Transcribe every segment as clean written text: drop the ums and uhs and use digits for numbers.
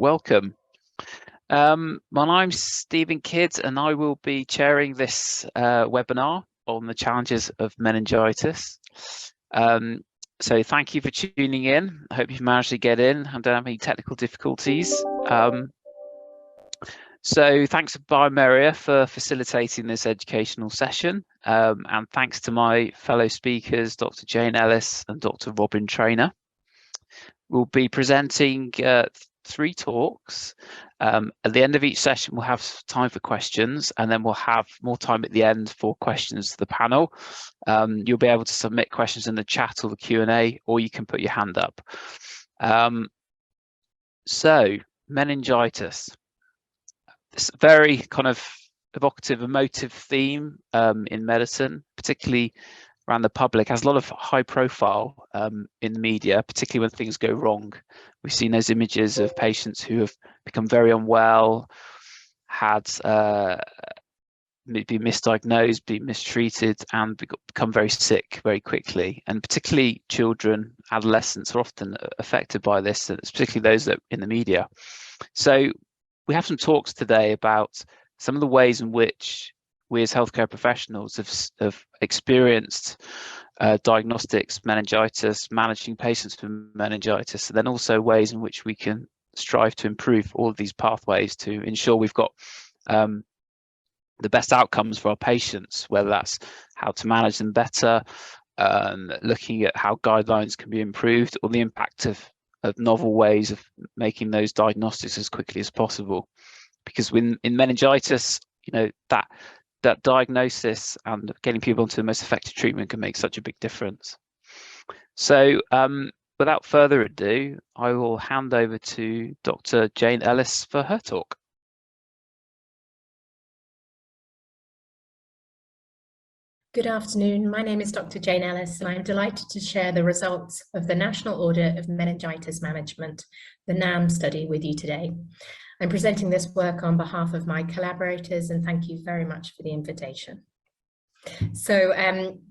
welcome. My name's Stephen Kidd and I will be chairing this webinar on the challenges of meningitis. So thank you for tuning in. I hope you've managed to get in and don't have any technical difficulties. So thanks to Biomeria for facilitating this educational session, and thanks to my fellow speakers, Dr. Jayne Ellis and Dr. Robin Trainer. We'll be presenting 3 talks. At the end of each session, we'll have time for questions, and then we'll have more time at the end for questions to the panel. You'll be able to submit questions in the chat or the Q&A, or you can put your hand up. So, meningitis. It's a very kind of evocative, emotive theme in medicine, particularly around the public, has a lot of high profile in the media, particularly when things go wrong. We've seen those images of patients who have become very unwell, had been misdiagnosed, been mistreated, and become very sick very quickly. And particularly children, adolescents are often affected by this, particularly those that are in the media. So we have some talks today about some of the ways in which we as healthcare professionals have experienced diagnostics, meningitis, managing patients with meningitis, and then also ways in which we can strive to improve all of these pathways to ensure we've got the best outcomes for our patients, whether that's how to manage them better, looking at how guidelines can be improved, or the impact of novel ways of making those diagnostics as quickly as possible. Because in meningitis, you know, that diagnosis and getting people onto the most effective treatment can make such a big difference. So without further ado, I will hand over to Dr. Jayne Ellis for her talk. Good afternoon. My name is Dr. Jayne Ellis, and I'm delighted to share the results of the National Audit of Meningitis Management, the NAM study, with you today. I'm presenting this work on behalf of my collaborators, and thank you very much for the invitation. So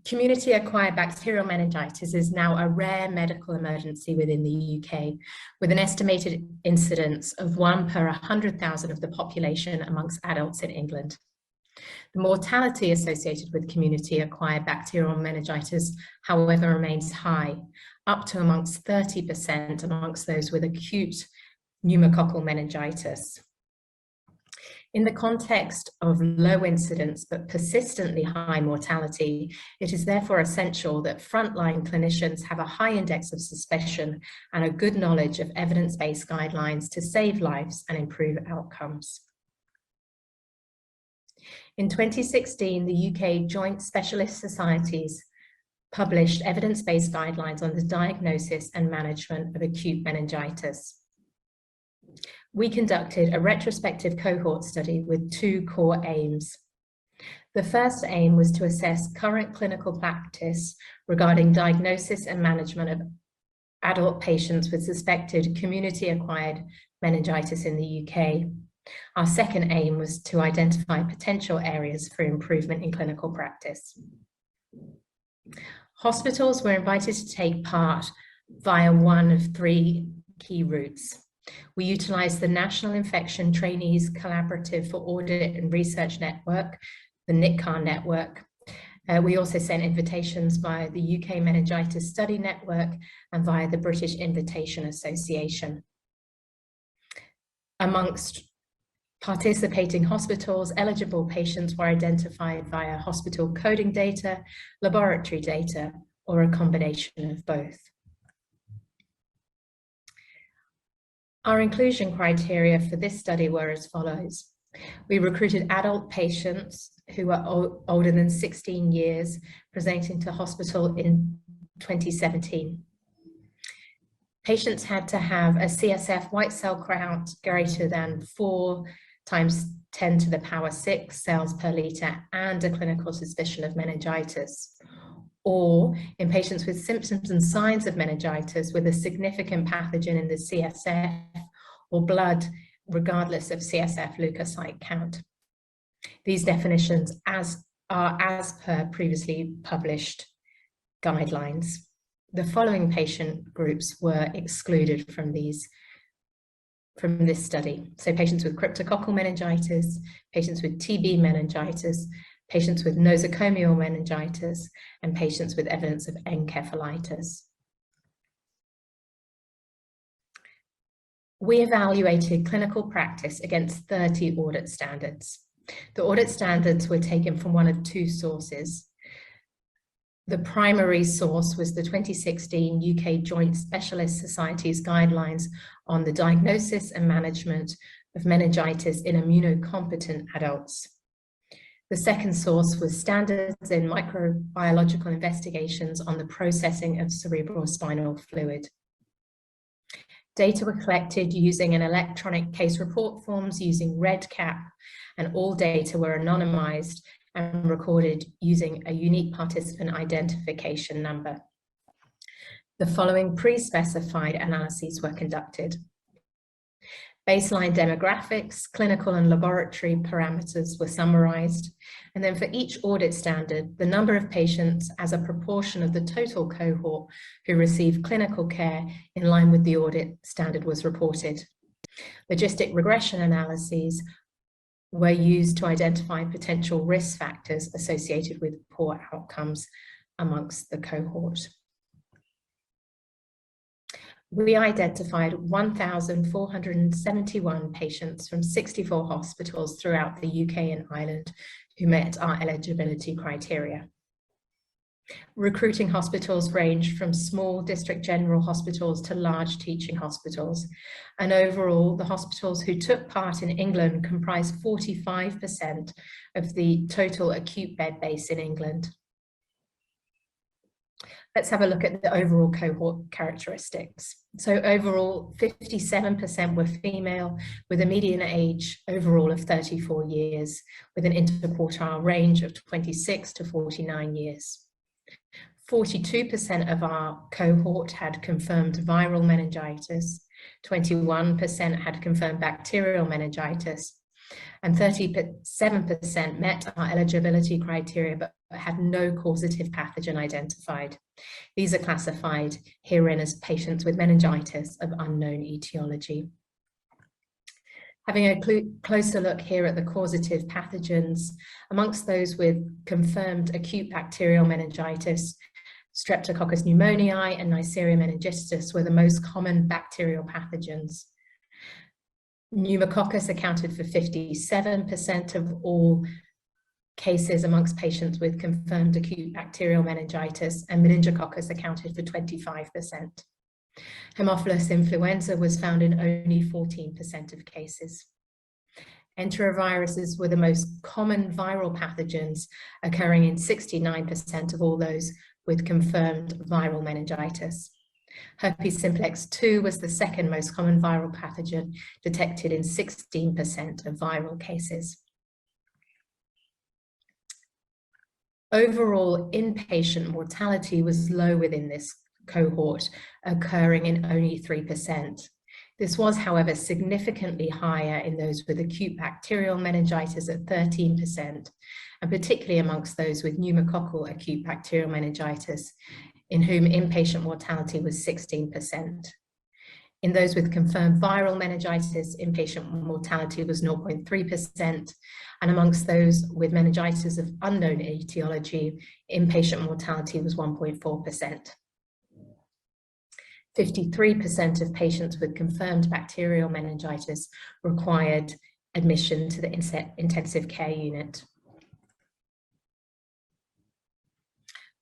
community-acquired bacterial meningitis is now a rare medical emergency within the UK, with an estimated incidence of 1 per 100,000 of the population amongst adults in England. The mortality associated with community-acquired bacterial meningitis, however, remains high, up to amongst 30% amongst those with acute pneumococcal meningitis. In the context of low incidence but persistently high mortality, it is therefore essential that frontline clinicians have a high index of suspicion and a good knowledge of evidence-based guidelines to save lives and improve outcomes. In 2016, the UK Joint Specialist Societies published evidence-based guidelines on the diagnosis and management of acute meningitis. We conducted a retrospective cohort study with 2 core aims. The first aim was to assess current clinical practice regarding diagnosis and management of adult patients with suspected community-acquired meningitis in the UK. Our second aim was to identify potential areas for improvement in clinical practice. Hospitals were invited to take part via one of 3 key routes. We utilised the National Infection Trainees Collaborative for Audit and Research Network, the NICCAR network. We also sent invitations via the UK Meningitis Study Network and via the British Invitation Association. Amongst participating hospitals, eligible patients were identified via hospital coding data, laboratory data, or a combination of both. Our inclusion criteria for this study were as follows. We recruited adult patients who were older than 16 years, presenting to hospital in 2017. Patients had to have a CSF white cell count greater than 4 times 10 to the power 6 cells per litre and a clinical suspicion of meningitis. Or in patients with symptoms and signs of meningitis with a significant pathogen in the CSF or blood, regardless of CSF leukocyte count. These definitions are as per previously published guidelines. The following patient groups were excluded from these from this study. So patients with cryptococcal meningitis, patients with TB meningitis, patients with nosocomial meningitis, and patients with evidence of encephalitis. We evaluated clinical practice against 30 audit standards. The audit standards were taken from one of two sources. The primary source was the 2016 UK Joint Specialist Society's guidelines on the diagnosis and management of meningitis in immunocompetent adults. The second source was standards in microbiological investigations on the processing of cerebrospinal fluid. Data were collected using an electronic case report forms using REDCap, and all data were anonymized and recorded using a unique participant identification number. The following pre-specified analyses were conducted. Baseline demographics, clinical and laboratory parameters were summarized, and then for each audit standard, the number of patients as a proportion of the total cohort who received clinical care in line with the audit standard was reported. Logistic regression analyses were used to identify potential risk factors associated with poor outcomes amongst the cohort. We identified 1,471 patients from 64 hospitals throughout the UK and Ireland who met our eligibility criteria. Recruiting hospitals ranged from small district general hospitals to large teaching hospitals. And overall, the hospitals who took part in England comprised 45% of the total acute bed base in England. Let's have a look at the overall cohort characteristics. So overall, 57% were female, with a median age overall of 34 years, with an interquartile range of 26 to 49 years. 42% of our cohort had confirmed viral meningitis, 21% had confirmed bacterial meningitis, and 37% met our eligibility criteria but had no causative pathogen identified. These are classified herein as patients with meningitis of unknown etiology. Having a closer look here at the causative pathogens, amongst those with confirmed acute bacterial meningitis, Streptococcus pneumoniae and Neisseria meningitis were the most common bacterial pathogens. Pneumococcus accounted for 57% of all cases amongst patients with confirmed acute bacterial meningitis, and meningococcus accounted for 25%. Haemophilus influenza was found in only 14% of cases. Enteroviruses were the most common viral pathogens, occurring in 69% of all those with confirmed viral meningitis. Herpes simplex 2 was the second most common viral pathogen, detected in 16% of viral cases. Overall, inpatient mortality was low within this cohort, occurring in only 3%. This was, however, significantly higher in those with acute bacterial meningitis at 13%, and particularly amongst those with pneumococcal acute bacterial meningitis, in whom inpatient mortality was 16%. In those with confirmed viral meningitis, inpatient mortality was 0.3%, and amongst those with meningitis of unknown etiology, inpatient mortality was 1.4%. 53% of patients with confirmed bacterial meningitis required admission to the intensive care unit.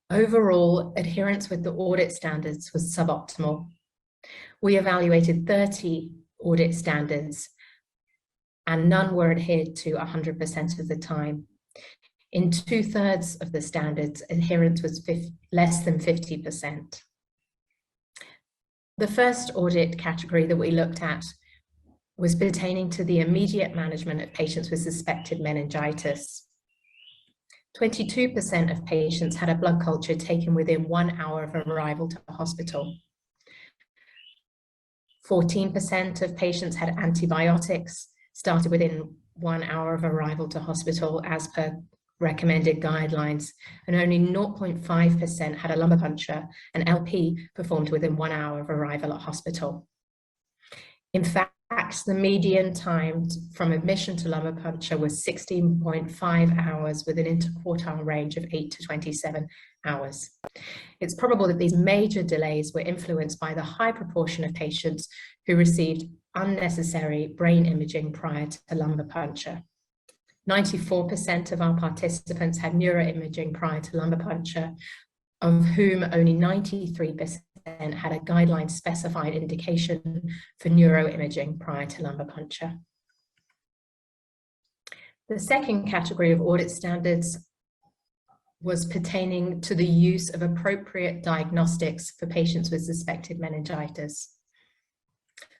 Overall, adherence with the audit standards was suboptimal. We evaluated 30 audit standards and none were adhered to 100% of the time. In 2/3 of the standards, adherence was less than 50%. The first audit category that we looked at was pertaining to the immediate management of patients with suspected meningitis. 22% of patients had a blood culture taken within 1 hour of arrival to the hospital. 14% of patients had antibiotics started within 1 hour of arrival to hospital as per recommended guidelines, and only 0.5% had a lumbar puncture and LP performed within 1 hour of arrival at hospital. In fact, the median time from admission to lumbar puncture was 16.5 hours with an interquartile range of 8 to 27 hours. It's probable that these major delays were influenced by the high proportion of patients who received unnecessary brain imaging prior to lumbar puncture. 94% of our participants had neuroimaging prior to lumbar puncture, of whom only 93% had a guideline specified indication for neuroimaging prior to lumbar puncture. The second category of audit standards was pertaining to the use of appropriate diagnostics for patients with suspected meningitis.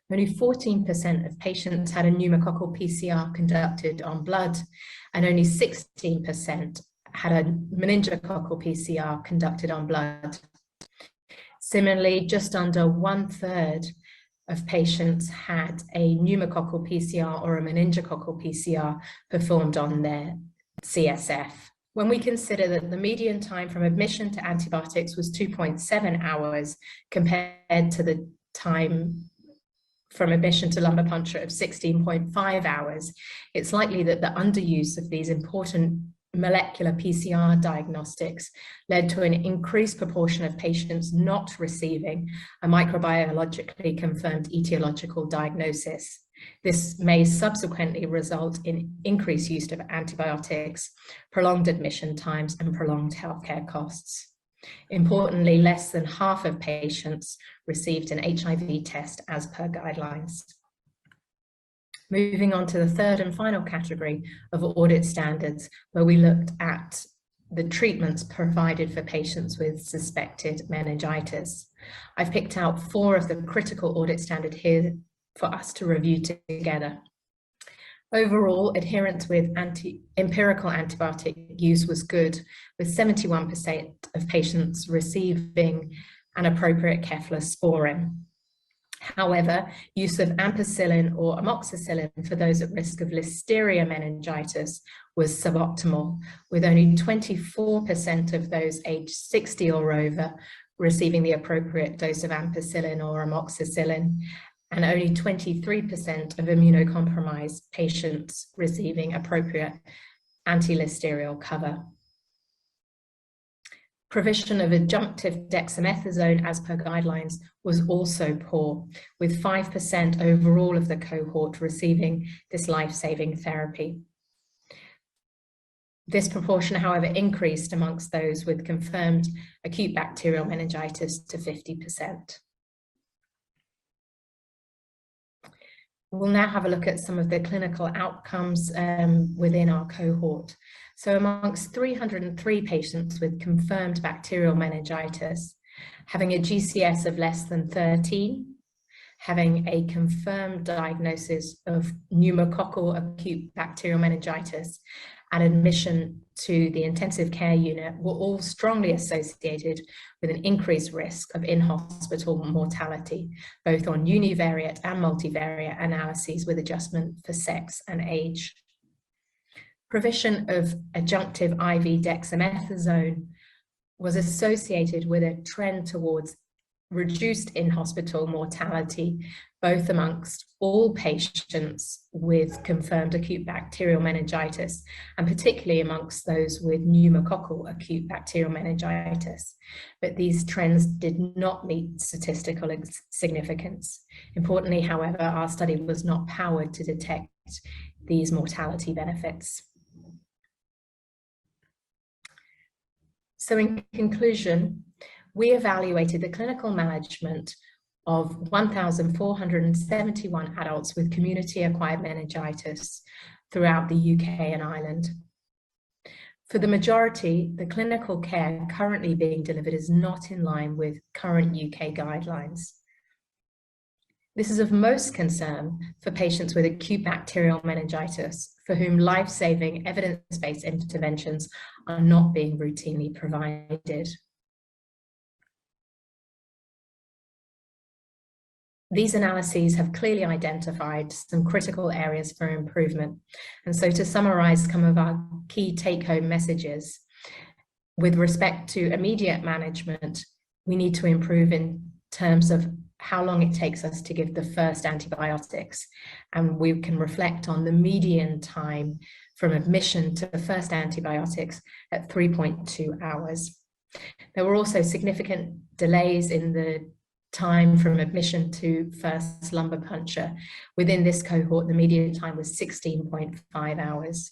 Only 14% of patients had a pneumococcal PCR conducted on blood, and only 16% had a meningococcal PCR conducted on blood. Similarly, just under 1/3 of patients had a pneumococcal PCR or a meningococcal PCR performed on their CSF. When we consider that the median time from admission to antibiotics was 2.7 hours compared to the time from admission to lumbar puncture of 16.5 hours, it's likely that the underuse of these important molecular PCR diagnostics led to an increased proportion of patients not receiving a microbiologically confirmed etiological diagnosis. This may subsequently result in increased use of antibiotics, prolonged admission times, and prolonged healthcare costs. Importantly, less than half of patients received an HIV test as per guidelines. Moving on to the third and final category of audit standards, where we looked at the treatments provided for patients with suspected meningitis. I've picked out 4 of the critical audit standards here for us to review together. Overall, adherence with empirical antibiotic use was good, with 71% of patients receiving an appropriate cephalosporin. However, use of ampicillin or amoxicillin for those at risk of listeria meningitis was suboptimal, with only 24% of those aged 60 or over receiving the appropriate dose of ampicillin or amoxicillin, and only 23% of immunocompromised patients receiving appropriate anti-listerial cover. Provision of adjunctive dexamethasone as per guidelines was also poor, with 5% overall of the cohort receiving this life-saving therapy. This proportion, however, increased amongst those with confirmed acute bacterial meningitis to 50%. We'll now have a look at some of the clinical outcomes within our cohort. So amongst 303 patients with confirmed bacterial meningitis, having a GCS of less than 13, having a confirmed diagnosis of pneumococcal acute bacterial meningitis, and admission to the intensive care unit were all strongly associated with an increased risk of in-hospital mortality, both on univariate and multivariate analyses with adjustment for sex and age. Provision of adjunctive IV dexamethasone was associated with a trend towards reduced in-hospital mortality, both amongst all patients with confirmed acute bacterial meningitis, and particularly amongst those with pneumococcal acute bacterial meningitis. But these trends did not meet statistical significance. Importantly, however, our study was not powered to detect these mortality benefits. So in conclusion, we evaluated the clinical management of 1,471 adults with community-acquired meningitis throughout the UK and Ireland. For the majority, the clinical care currently being delivered is not in line with current UK guidelines. This is of most concern for patients with acute bacterial meningitis, for whom life-saving evidence-based interventions are not being routinely provided. These analyses have clearly identified some critical areas for improvement. And so to summarize some of our key take-home messages, with respect to immediate management, we need to improve in terms of how long it takes us to give the first antibiotics. And we can reflect on the median time from admission to the first antibiotics at 3.2 hours. There were also significant delays in the time from admission to first lumbar puncture. Within this cohort, the median time was 16.5 hours.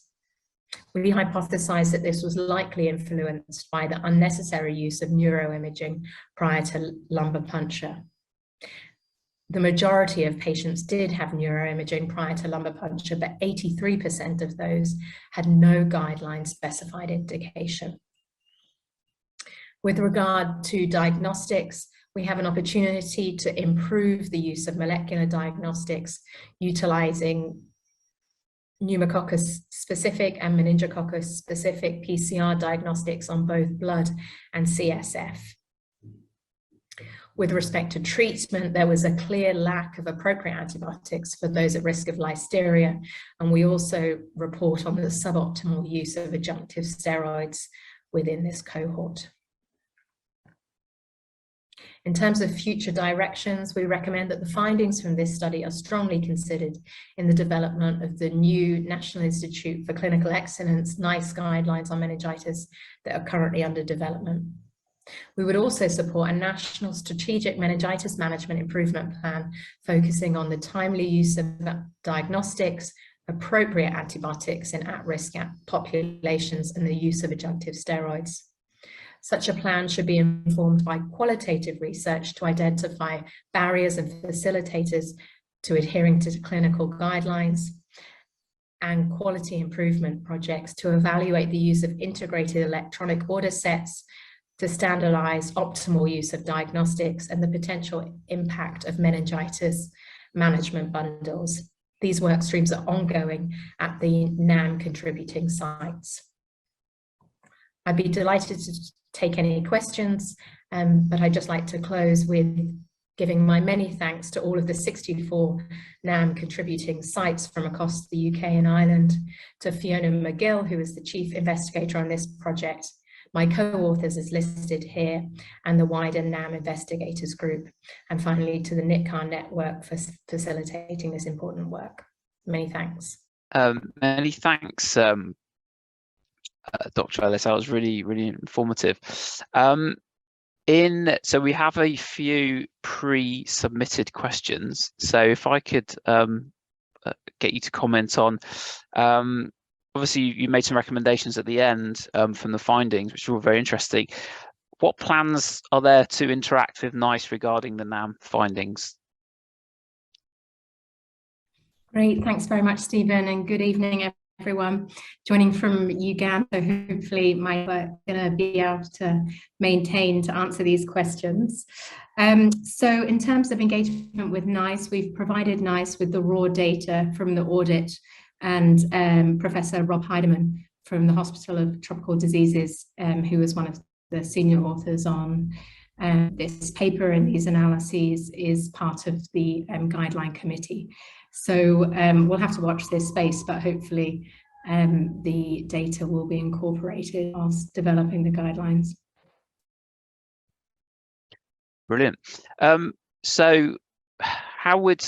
We hypothesized that this was likely influenced by the unnecessary use of neuroimaging prior to lumbar puncture. The majority of patients did have neuroimaging prior to lumbar puncture, but 83% of those had no guideline specified indication. With regard to diagnostics, we have an opportunity to improve the use of molecular diagnostics utilizing pneumococcus-specific and meningococcus-specific PCR diagnostics on both blood and CSF. With respect to treatment, there was a clear lack of appropriate antibiotics for those at risk of listeria, and we also report on the suboptimal use of adjunctive steroids within this cohort. In terms of future directions, we recommend that the findings from this study are strongly considered in the development of the new National Institute for Clinical Excellence NICE guidelines on meningitis that are currently under development. We would also support a national strategic meningitis management improvement plan focusing on the timely use of diagnostics, appropriate antibiotics in at-risk populations, and the use of adjunctive steroids. Such a plan should be informed by qualitative research to identify barriers and facilitators to adhering to clinical guidelines, and quality improvement projects to evaluate the use of integrated electronic order sets to standardize optimal use of diagnostics and the potential impact of meningitis management bundles. These work streams are ongoing at the NAM contributing sites. I'd be delighted to take any questions, but I'd just like to close with giving my many thanks to all of the 64 NAM contributing sites from across the UK and Ireland, to Fiona McGill, who is the chief investigator on this project, my co-authors is listed here, and the wider NAM investigators group, and finally to the NITCAR network for facilitating this important work. Many thanks. Many thanks, Dr. Ellis. That was really, really informative. So we have a few pre-submitted questions. So if I could get you to comment on, obviously you made some recommendations at the end from the findings, which are all very interesting. What plans are there to interact with NICE regarding the NAM findings? Great, thanks very much, Stephen, and good evening, everyone. Joining from Uganda, hopefully my work is going to be able to maintain to answer these questions. So in terms of engagement with NICE, we've provided NICE with the raw data from the audit, and Professor Rob Heidemann from the Hospital of Tropical Diseases, who was one of the senior authors on this paper and these analyses, is part of the guideline committee. So we'll have to watch this space, but hopefully the data will be incorporated whilst developing the guidelines. Brilliant. So how would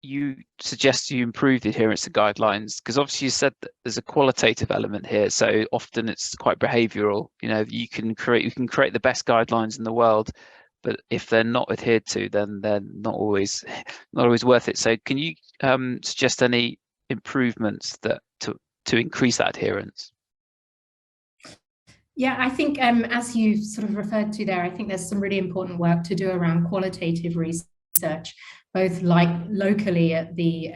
you suggest you improve the adherence to guidelines? Because obviously you said that there's a qualitative element here, so often it's quite behavioral. You know, you can create the best guidelines in the world, but if they're not adhered to, then they're not always worth it. So can you suggest any improvements that to increase that adherence? Yeah, I think as you sort of referred to there, I think there's some really important work to do around qualitative research, both locally at the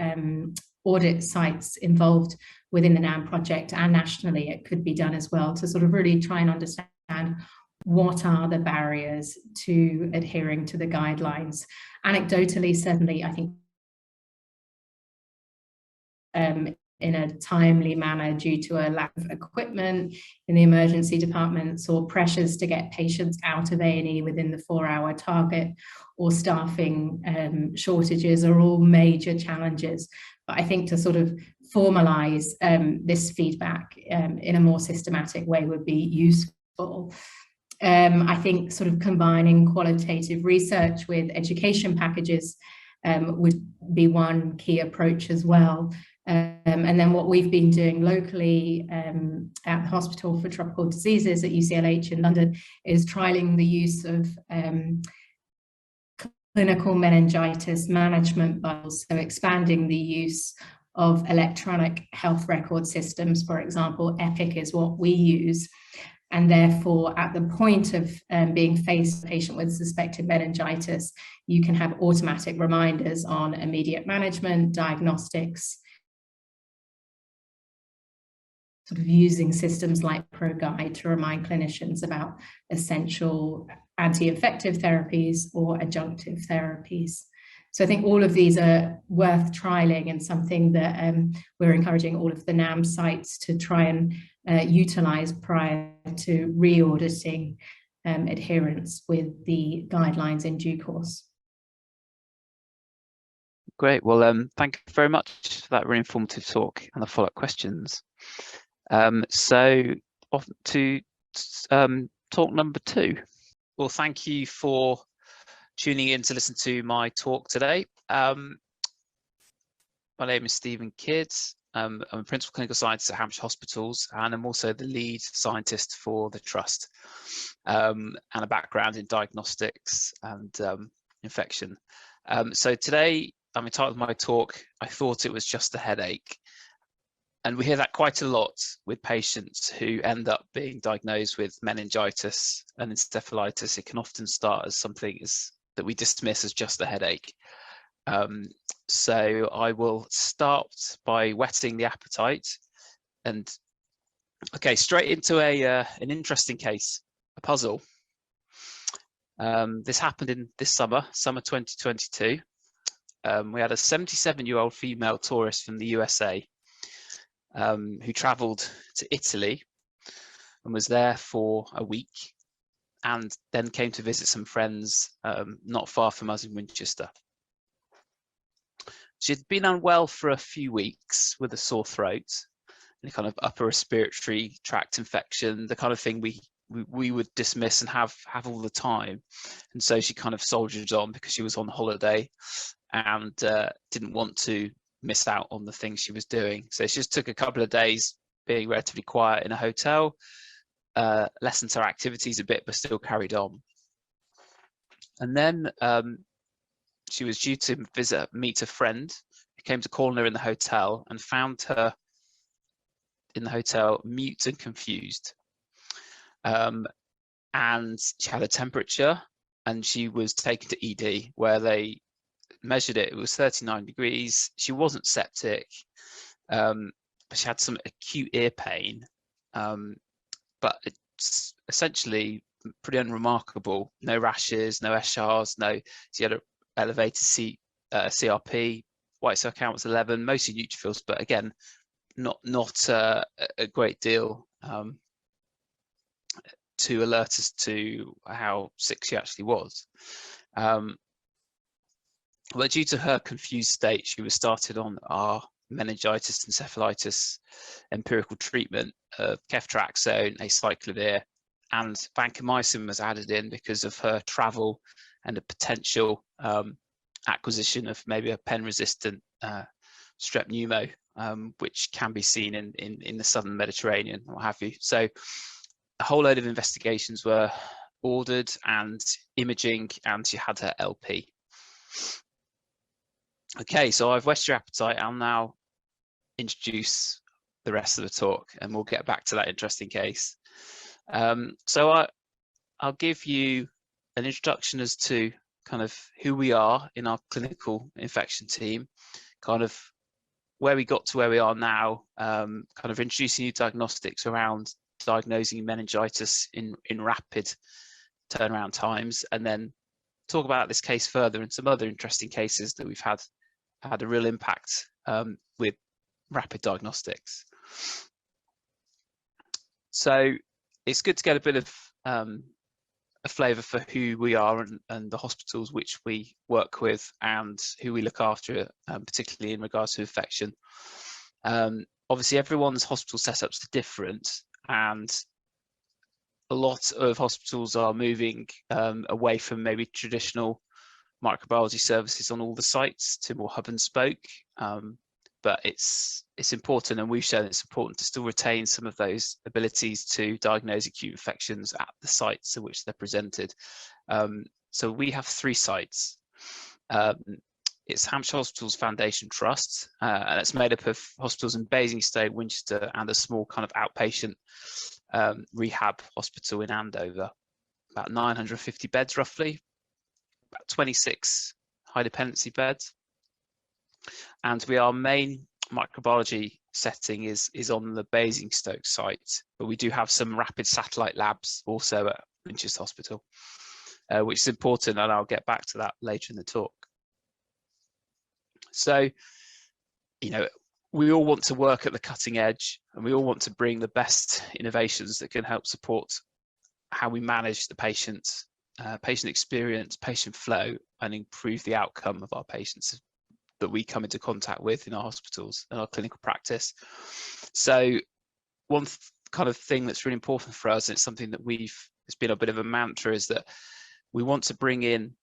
audit sites involved within the NAM project, and nationally it could be done as well, to sort of really try and understand what are the barriers to adhering to the guidelines. Anecdotally, certainly, I think in a timely manner due to a lack of equipment in the emergency departments, or pressures to get patients out of A&E within the 4-hour target, or staffing shortages, are all major challenges. But I think to sort of formalize this feedback in a more systematic way would be useful. I think sort of combining qualitative research with education packages would be one key approach as well. And then what we've been doing locally at the Hospital for Tropical Diseases at UCLH in London is trialing the use of clinical meningitis management bundles, so expanding the use of electronic health record systems. For example, EPIC is what we use. And therefore, at the point of being faced with a patient with suspected meningitis, you can have automatic reminders on immediate management, diagnostics, sort of using systems like ProGuide to remind clinicians about essential anti-infective therapies or adjunctive therapies. So I think all of these are worth trialing and something that we're encouraging all of the NAM sites to try and utilize prior to re-auditing adherence with the guidelines in due course. Great. Well, thank you very much for that really informative talk and the follow-up questions. So off to talk number 2. Well, thank you for tuning in to listen to my talk today. My name is Stephen Kidd. I'm a principal clinical scientist at Hampshire Hospitals, and I'm also the lead scientist for the trust, and a background in diagnostics and infection. So today I'm entitled my talk, I Thought It Was Just a Headache. And we hear that quite a lot with patients who end up being diagnosed with meningitis and encephalitis. It can often start as something that we dismiss as just a headache. So I will start by whetting the appetite, and okay, straight into an interesting case, a puzzle. This happened in summer 2022. We had a 77-year-old female tourist from the USA who travelled to Italy and was there for a week, and then came to visit some friends not far from us in Winchester. She'd been unwell for a few weeks with a sore throat and a kind of upper respiratory tract infection, the kind of thing we would dismiss and have all the time. And so she kind of soldiered on because she was on holiday and didn't want to miss out on the things she was doing. So she just took a couple of days being relatively quiet in a hotel, lessened her activities a bit, but still carried on. And then she was due to meet a friend who came to call on her in the hotel and found her in the hotel mute and confused. And she had a temperature, and she was taken to ED where they measured it. It was 39 degrees. She wasn't septic, but she had some acute ear pain, but it's essentially pretty unremarkable. No rashes, no SRs, she had an elevated CRP, white cell count was 11, mostly neutrophils, but again, not a great deal to alert us to how sick she actually was. Well, due to her confused state, she was started on our meningitis encephalitis empirical treatment of ceftriaxone, acyclovir, and vancomycin was added in because of her travel and a potential acquisition of maybe a pen-resistant strep pneumo, which can be seen in the southern Mediterranean, what have you. So a whole load of investigations were ordered and imaging, and she had her LP. Okay, so I've whetted your appetite. I'll now introduce the rest of the talk, and we'll get back to that interesting case. So I'll give you an introduction as to kind of who we are in our clinical infection team, kind of where we got to where we are now, kind of introducing new diagnostics around diagnosing meningitis in rapid turnaround times, and then talk about this case further and some other interesting cases that we've had a real impact with rapid diagnostics. So it's good to get a bit of a flavour for who we are and the hospitals which we work with and who we look after, particularly in regards to infection. Obviously, everyone's hospital setups are different, and a lot of hospitals are moving away from maybe traditional microbiology services on all the sites to more hub and spoke. But it's important, and we've shown it's important to still retain some of those abilities to diagnose acute infections at the sites in which they're presented. So we have 3 sites. It's Hampshire Hospitals Foundation Trust, and it's made up of hospitals in Basingstoke, Winchester, and a small kind of outpatient rehab hospital in Andover. About 950 beds roughly, about 26 high dependency beds. And our main microbiology setting is on the Basingstoke site, but we do have some rapid satellite labs also at Winchester Hospital, which is important, and I'll get back to that later in the talk. So, you know, we all want to work at the cutting edge, and we all want to bring the best innovations that can help support how we manage the patient experience, patient flow, and improve the outcome of our patients that we come into contact with in our hospitals and our clinical practice. So one kind of thing that's really important for us, and it's something that it's been a bit of a mantra, is that we want to bring in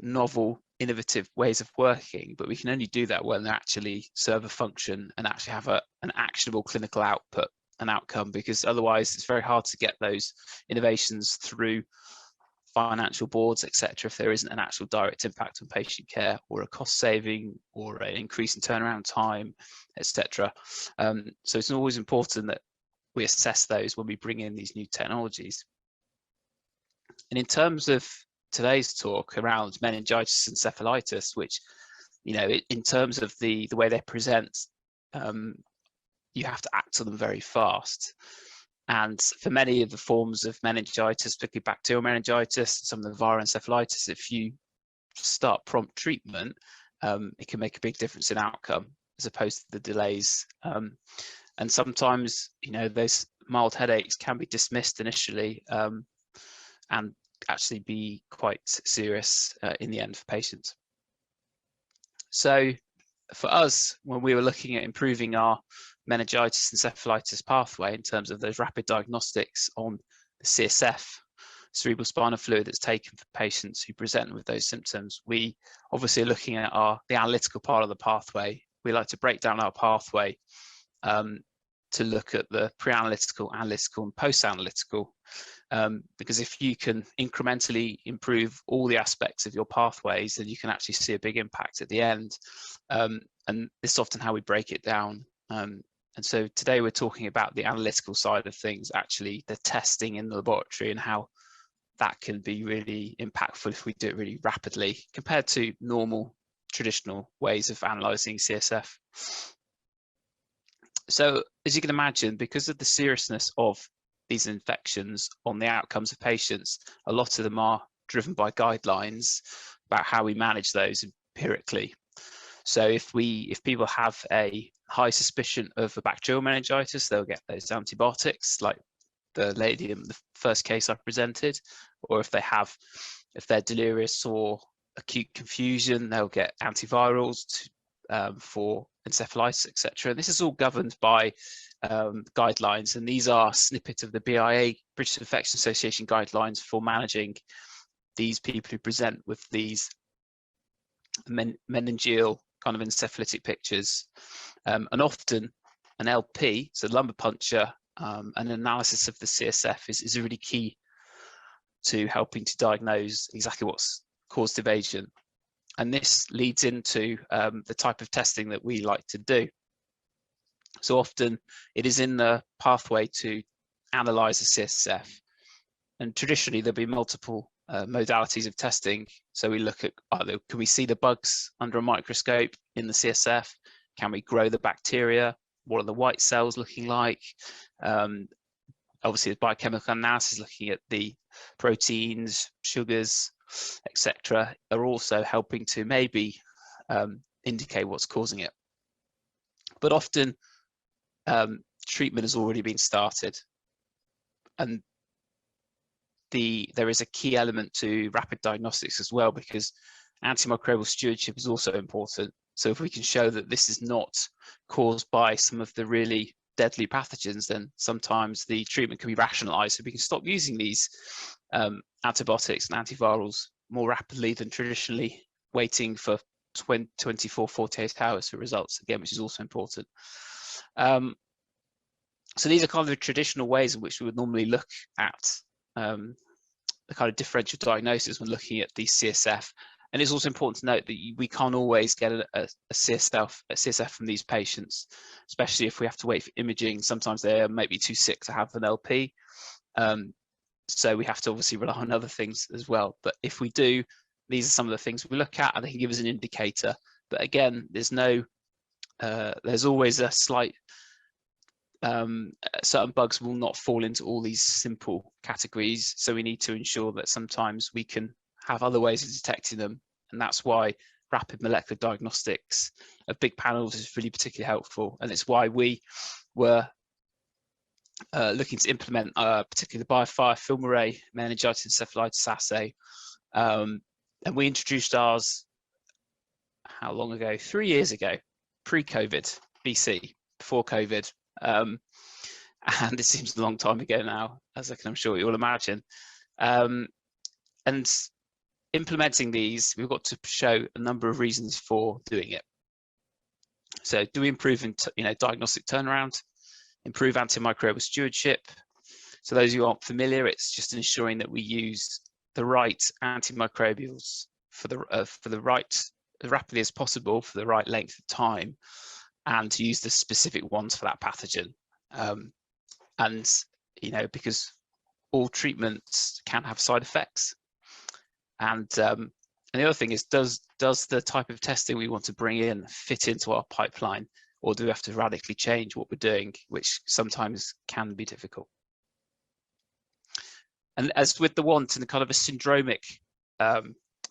novel, innovative ways of working, but we can only do that when they actually serve a function and actually have an actionable clinical output and outcome, because otherwise it's very hard to get those innovations through financial boards, etc., if there isn't an actual direct impact on patient care, or a cost saving, or an increase in turnaround time, etc. So it's always important that we assess those when we bring in these new technologies. And in terms of today's talk around meningitis and encephalitis, which, you know, in terms of the way they present, you have to act on them very fast. And for many of the forms of meningitis, particularly bacterial meningitis, some of the viral encephalitis, if you start prompt treatment, it can make a big difference in outcome as opposed to the delays. And sometimes, you know, those mild headaches can be dismissed initially and actually be quite serious in the end for patients. So for us, when we were looking at improving our meningitis encephalitis pathway in terms of those rapid diagnostics on the CSF, cerebral spinal fluid, that's taken for patients who present with those symptoms, we obviously are looking at the analytical part of the pathway. We like to break down our pathway to look at the pre-analytical, analytical, and post-analytical, because if you can incrementally improve all the aspects of your pathways, then you can actually see a big impact at the end. And this is often how we break it down. And so today we're talking about the analytical side of things, actually the testing in the laboratory, and how that can be really impactful if we do it really rapidly compared to normal traditional ways of analysing CSF. So as you can imagine, because of the seriousness of these infections on the outcomes of patients, a lot of them are driven by guidelines about how we manage those empirically. So if people have a high suspicion of a bacterial meningitis, they'll get those antibiotics, like the lady in the first case I presented, or if they're delirious or acute confusion, they'll get antivirals for encephalitis, etc. This is all governed by guidelines, and these are snippets of the BIA, British Infection Association guidelines for managing these people who present with these meningeal kind of encephalitic pictures. And often an LP, so lumbar puncture, an analysis of the CSF is really key to helping to diagnose exactly what's caused evasion. And this leads into the type of testing that we like to do. So often it is in the pathway to analyze the CSF. And traditionally there'll be multiple modalities of testing. So we look at either, can we see the bugs under a microscope in the CSF? Can we grow the bacteria? What are the white cells looking like? Obviously, the biochemical analysis, looking at the proteins, sugars, etc., are also helping to maybe indicate what's causing it. But often treatment has already been started, and there is a key element to rapid diagnostics as well, because antimicrobial stewardship is also important. So if we can show that this is not caused by some of the really deadly pathogens, then sometimes the treatment can be rationalized, so we can stop using these antibiotics and antivirals more rapidly than traditionally waiting for 24, 48 hours for results, again, which is also important. So these are kind of the traditional ways in which we would normally look at the kind of differential diagnosis when looking at the CSF. And it's also important to note that we can't always get a CSF from these patients, especially if we have to wait for imaging. Sometimes they might be too sick to have an LP. So we have to obviously rely on other things as well. But if we do, these are some of the things we look at, and they can give us an indicator. But again, there's always a slight, certain bugs will not fall into all these simple categories. So we need to ensure that sometimes we can have other ways of detecting them. And that's why rapid molecular diagnostics of big panels is really particularly helpful. And it's why we were looking to implement particularly the BioFire film array meningitis encephalitis assay. And we introduced ours, how long ago? 3 years ago, pre-COVID, BC, before COVID. And it seems a long time ago now, as I'm sure you all imagine. And implementing these, we've got to show a number of reasons for doing it. So do we improve in diagnostic turnaround, improve antimicrobial stewardship? So those who aren't familiar, it's just ensuring that we use the right antimicrobials for the right, as rapidly as possible, for the right length of time, and to use the specific ones for that pathogen. And because all treatments can have side effects. And the other thing is, does the type of testing we want to bring in fit into our pipeline, or do we have to radically change what we're doing, which sometimes can be difficult. And as with the want and the kind of a syndromic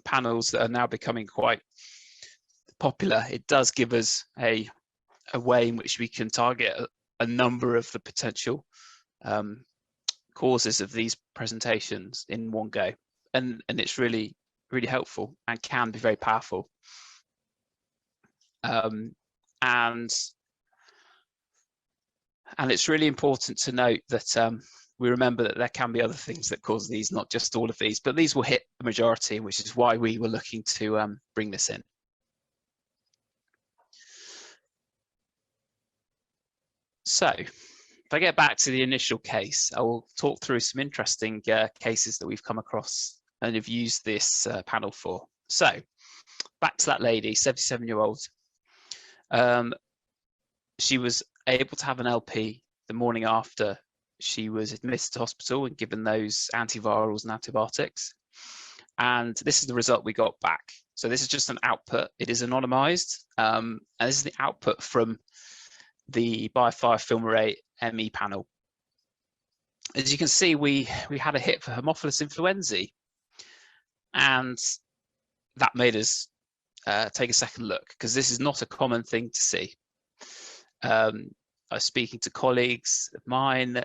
panels that are now becoming quite popular, it does give us a way in which we can target a number of the potential causes of these presentations in one go. And it's really, really helpful and can be very powerful. And it's really important to note that we remember that there can be other things that cause these, not just all of these, but these will hit the majority, which is why we were looking to bring this in. So if I get back to the initial case, I will talk through some interesting cases that we've come across and have used this panel for. So back to that lady, 77-year-old. She was able to have an LP the morning after she was admitted to hospital and given those antivirals and antibiotics. And this is the result we got back. So this is just an output. It is anonymized. And this is the output from the BioFire film array ME panel. As you can see, we had a hit for Haemophilus influenzae. And that made us take a second look, because this is not a common thing to see. I was speaking to colleagues of mine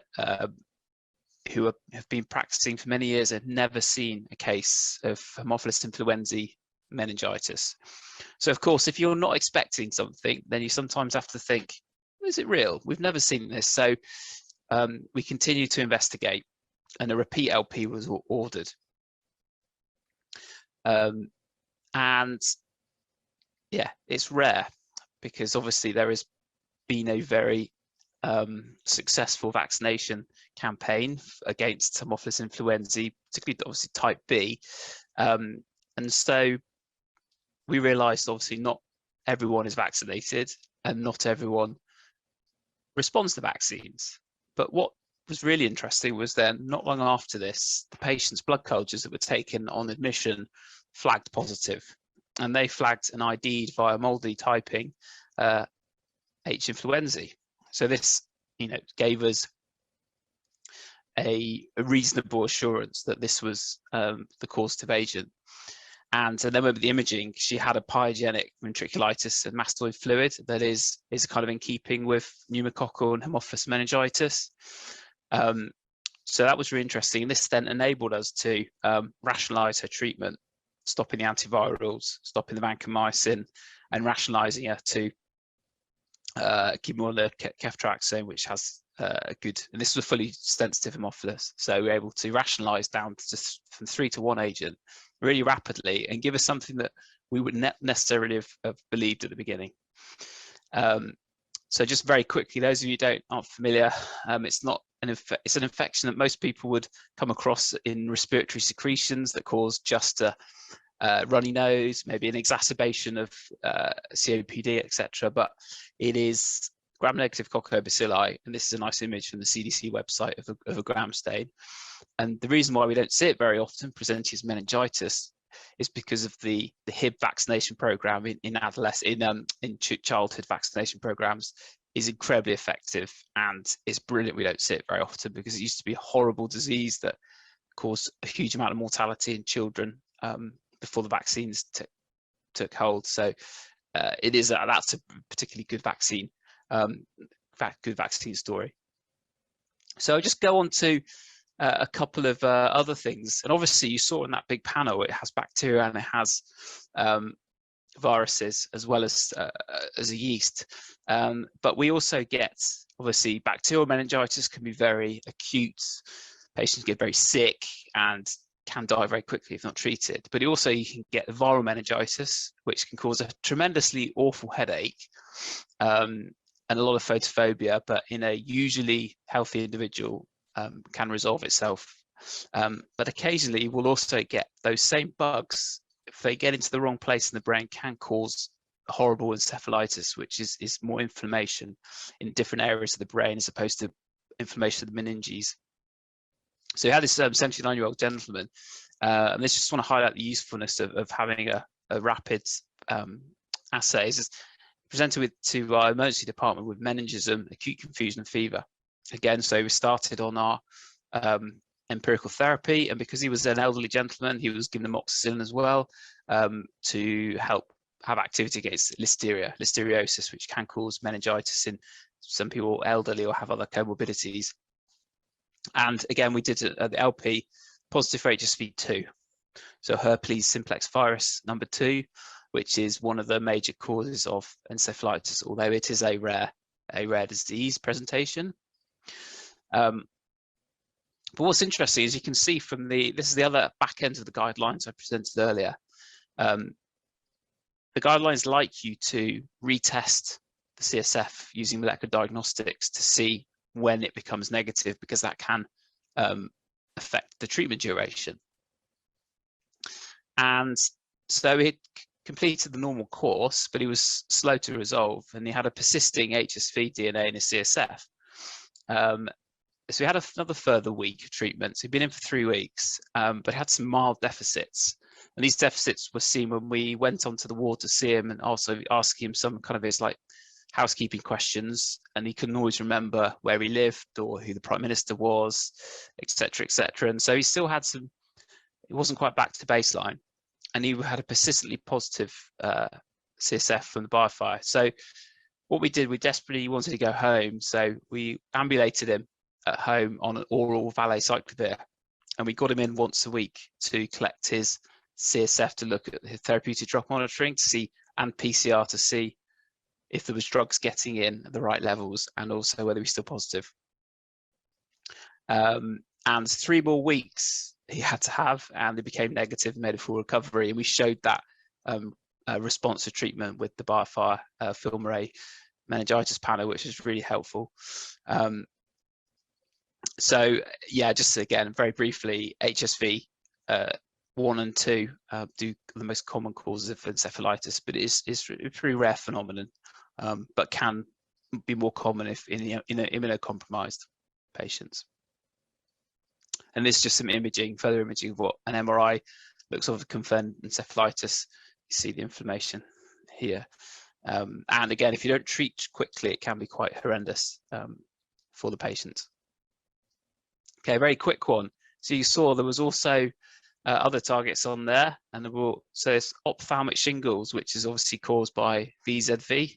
who have been practicing for many years and never seen a case of Haemophilus influenzae meningitis. So of course, if you're not expecting something, then you sometimes have to think, is it real? We've never seen this. So we continue to investigate, and a repeat LP was ordered. And yeah, it's rare, because obviously there has been a very successful vaccination campaign against Haemophilus influenzae, particularly obviously type B. And so we realized obviously not everyone is vaccinated and not everyone responds to vaccines. But what was really interesting was then, not long after this, the patient's blood cultures that were taken on admission flagged positive, and they flagged and ID'd via moldy typing H. influenzae. So this, gave us a reasonable assurance that this was the causative agent. And then with the imaging, she had a pyogenic ventriculitis and mastoid fluid that is kind of in keeping with pneumococcal and Haemophilus meningitis. So that was really interesting. This then enabled us to rationalize her treatment, stopping the antivirals, stopping the vancomycin, and rationalizing her to ceftriaxone, which has a good, and this was fully sensitive Haemophilus, so we're able to rationalize down to just from 3 to 1 agent really rapidly and give us something that we wouldn't necessarily have believed at the beginning. So just very quickly, those of you who aren't familiar, it's an infection that most people would come across in respiratory secretions that cause just a runny nose, maybe an exacerbation of COPD, etc. But it is gram-negative coccobacilli, and this is a nice image from the CDC website of a gram stain. And the reason why we don't see it very often presented as meningitis is because of the Hib vaccination program in childhood vaccination programs is incredibly effective, and it's brilliant we don't see it very often, because it used to be a horrible disease that caused a huge amount of mortality in children before the vaccines took hold. So that's a particularly good vaccine, good vaccine story. So I'll just go on to a couple of other things. And obviously you saw in that big panel, it has bacteria and it has viruses as well as a yeast. But we also get, obviously, bacterial meningitis can be very acute. Patients get very sick and can die very quickly if not treated. But also you can get viral meningitis, which can cause a tremendously awful headache and a lot of photophobia, but in a usually healthy individual can resolve itself. But occasionally we'll also get those same bugs, if they get into the wrong place in the brain, can cause horrible encephalitis, which is more inflammation in different areas of the brain as opposed to inflammation of the meninges. So we had this 79-year-old gentleman, and this just want to highlight the usefulness of having a rapid assay. He's presented to our emergency department with meningism, acute confusion and fever. Again, so we started on our empirical therapy, and because he was an elderly gentleman, he was given amoxicillin as well to help have activity against listeriosis, which can cause meningitis in some people elderly or have other comorbidities. And again, we did the LP positive for HSV2, so herpes simplex virus number 2, which is one of the major causes of encephalitis, although it is a rare disease presentation. But what's interesting is you can see from this is the other back end of the guidelines I presented earlier. The guidelines like you to retest the CSF using molecular diagnostics to see when it becomes negative, because that can affect the treatment duration. And so he completed the normal course, but he was slow to resolve, and he had a persisting HSV DNA in his CSF. So we had another further week of treatment. So he'd been in for 3 weeks, but had some mild deficits. And these deficits were seen when we went onto the ward to see him and also asking him some kind of his housekeeping questions. And he couldn't always remember where he lived or who the Prime Minister was, etc., etc. And so he still had some, it wasn't quite back to baseline. And he had a persistently positive CSF from the biofire. So what we did, we desperately wanted to go home. So we ambulated him at home on an oral valacyclovir, and we got him in once a week to collect his CSF to look at his therapeutic drug monitoring to see, and PCR to see if there was drugs getting in at the right levels and also whether he's still positive. And 3 more weeks he had to have, and he became negative and made a full recovery. And we showed that response to treatment with the biofire film array meningitis panel, which is really helpful. So yeah, just again, very briefly, HSV 1 and 2 do the most common causes of encephalitis, but it's a pretty rare phenomenon, but can be more common if in immunocompromised patients. And this is just some imaging, further imaging of what an MRI looks of confirmed encephalitis. You see the inflammation here. And again, if you don't treat quickly, it can be quite horrendous for the patient. Okay, very quick one. So you saw there was also other targets on there, and so it's ophthalmic shingles, which is obviously caused by VZV.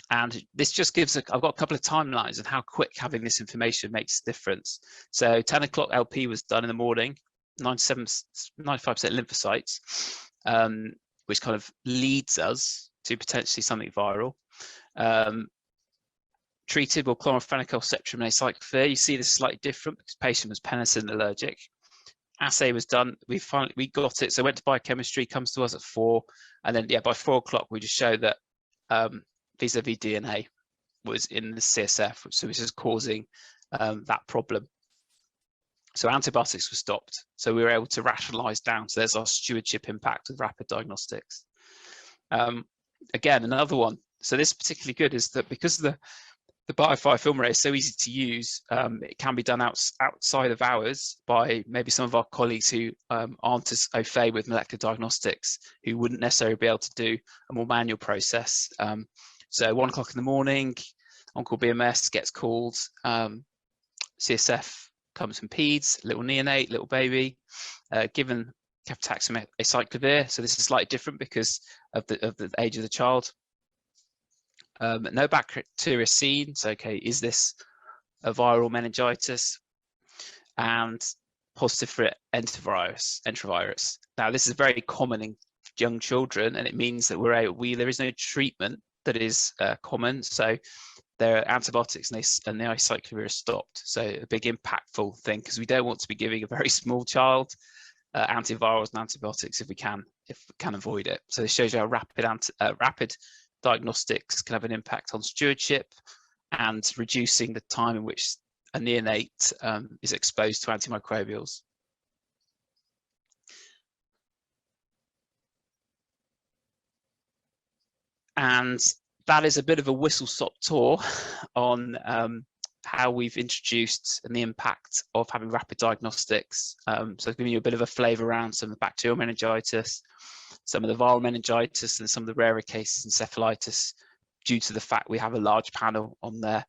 And this just gives I've got a couple of timelines of how quick having this information makes a difference. So 10 o'clock LP was done in the morning, 95% lymphocytes, which kind of leads us to potentially something viral. Treated with chloramphenicol, Cetrim, and acyclovir. You see this is slightly different because the patient was penicillin allergic. Assay was done. We got it. So went to biochemistry, comes to us at 4, and then by 4 o'clock we just showed that vis-a-vis DNA was in the CSF, which is causing that problem. So antibiotics were stopped. So we were able to rationalize down. So there's our stewardship impact of rapid diagnostics. Again, another one. So this is particularly good is that because the BioFire film array is so easy to use, it can be done outside of hours by maybe some of our colleagues who aren't as au fait with molecular diagnostics, who wouldn't necessarily be able to do a more manual process. So 1 o'clock in the morning, on-call BMS gets called, CSF comes from peds, little neonate, little baby, given cefotaxime acyclovir. So this is slightly different because of the age of the child. No bacteria seen. So, okay, is this a viral meningitis? And positive for enterovirus. Now, this is very common in young children, and it means that there is no treatment that is common. So there are antibiotics and the acyclovir is stopped. So a big impactful thing, because we don't want to be giving a very small child antivirals and antibiotics if we can avoid it. So this shows you how rapid diagnostics can have an impact on stewardship and reducing the time in which a neonate is exposed to antimicrobials. And that is a bit of a whistle-stop tour on how we've introduced and the impact of having rapid diagnostics. So giving you a bit of a flavour around some of the bacterial meningitis, some of the viral meningitis, and some of the rarer cases encephalitis, due to the fact we have a large panel on there.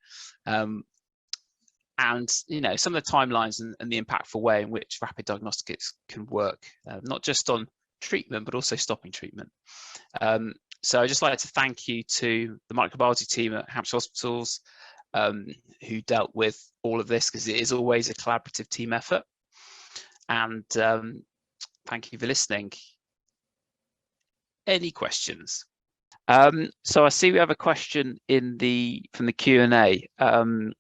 And some of the timelines and the impactful way in which rapid diagnostics can work, not just on treatment, but also stopping treatment. So I'd just like to thank you to the microbiology team at Hampshire Hospitals who dealt with all of this, because it is always a collaborative team effort. And thank you for listening. Any questions? So I see we have a question from the Q&A from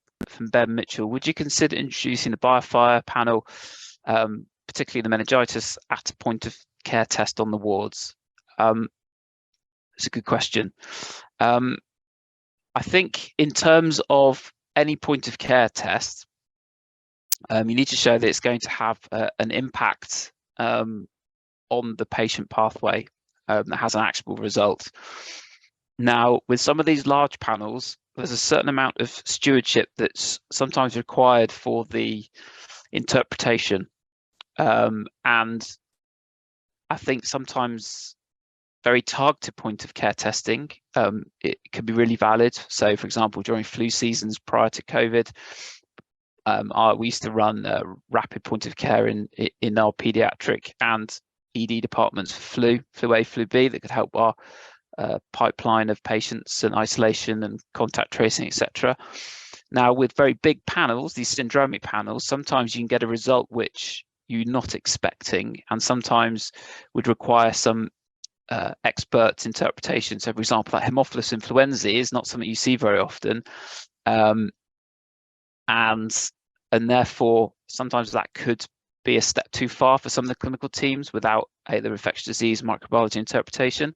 Ben Mitchell. Would you consider introducing the BioFire panel, particularly the meningitis, at a point of care test on the wards? It's a good question. I think in terms of any point of care test, you need to show that it's going to have an impact on the patient pathway that has an actionable result. Now, with some of these large panels, there's a certain amount of stewardship that's sometimes required for the interpretation. And I think sometimes very targeted point of care testing, it can be really valid. So, for example, during flu seasons prior to COVID, we used to run rapid point of care in our paediatric and ED departments for flu A, flu B, that could help our pipeline of patients and isolation and contact tracing, etc. Now, with very big panels, these syndromic panels, sometimes you can get a result which you're not expecting, and sometimes would require some expert interpretation. So, for example, like Haemophilus influenzae is not something you see very often, and therefore sometimes that could be a step too far for some of the clinical teams without either infectious disease microbiology interpretation.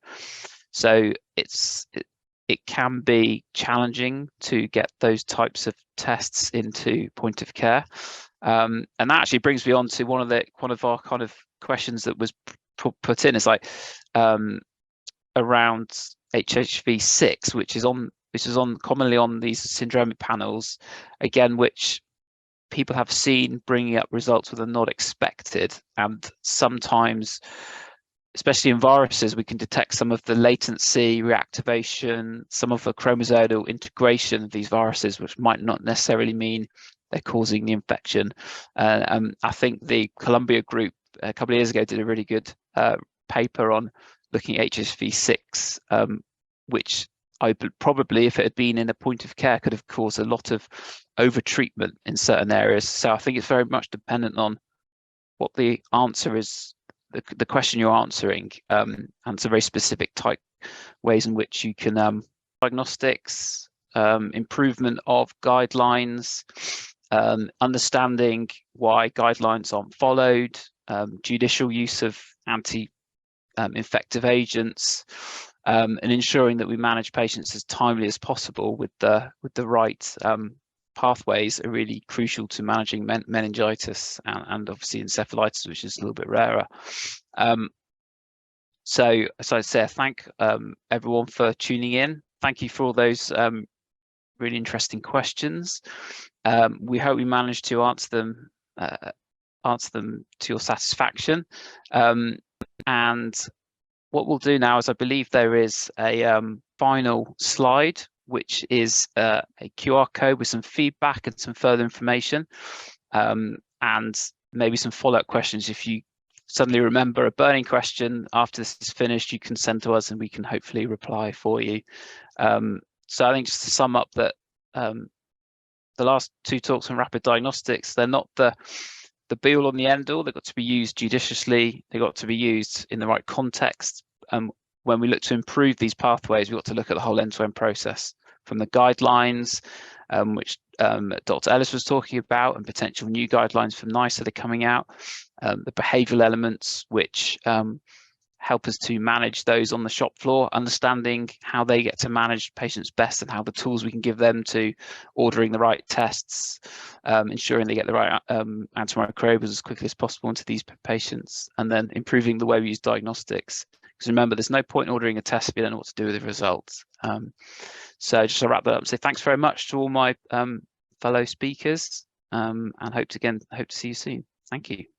So it can be challenging to get those types of tests into point of care, and that actually brings me on to one of our kind of questions that was put in, is like around HHV6, which is on commonly on these syndromic panels, again, which people have seen bringing up results that are not expected. And sometimes, especially in viruses, we can detect some of the latency, reactivation, some of the chromosomal integration of these viruses, which might not necessarily mean they're causing the infection. I think the Columbia group a couple of years ago did a really good paper on looking at HHV6, which I probably, if it had been in a point of care, could have caused a lot of over treatment in certain areas. So I think it's very much dependent on what the answer is, the question you're answering, and it's a very specific type ways in which you can diagnostics, improvement of guidelines, understanding why guidelines aren't followed, judicial use of anti-infective agents, and ensuring that we manage patients as timely as possible with the right pathways are really crucial to managing meningitis and obviously encephalitis, which is a little bit rarer. So as I say, thank everyone for tuning in. Thank you for all those really interesting questions. We hope we managed to answer them to your satisfaction. And what we'll do now is, I believe there is a final slide, which is a QR code with some feedback and some further information, and maybe some follow-up questions. If you suddenly remember a burning question after this is finished, you can send to us and we can hopefully reply for you. So I think just to sum up that the last two talks on rapid diagnostics, they're not the be-all and the end-all. They've got to be used judiciously. They've got to be used in the right context. When we look to improve these pathways, we've got to look at the whole end-to-end process, from the guidelines, which Dr. Ellis was talking about, and potential new guidelines from NICE that are coming out, the behavioural elements, which help us to manage those on the shop floor, understanding how they get to manage patients best and how the tools we can give them to ordering the right tests, ensuring they get the right antimicrobials as quickly as possible into these patients, and then improving the way we use diagnostics. Because remember, there's no point in ordering a test if you don't know what to do with the results. So just to wrap that up, say thanks very much to all my fellow speakers, and hope to see you soon. Thank you.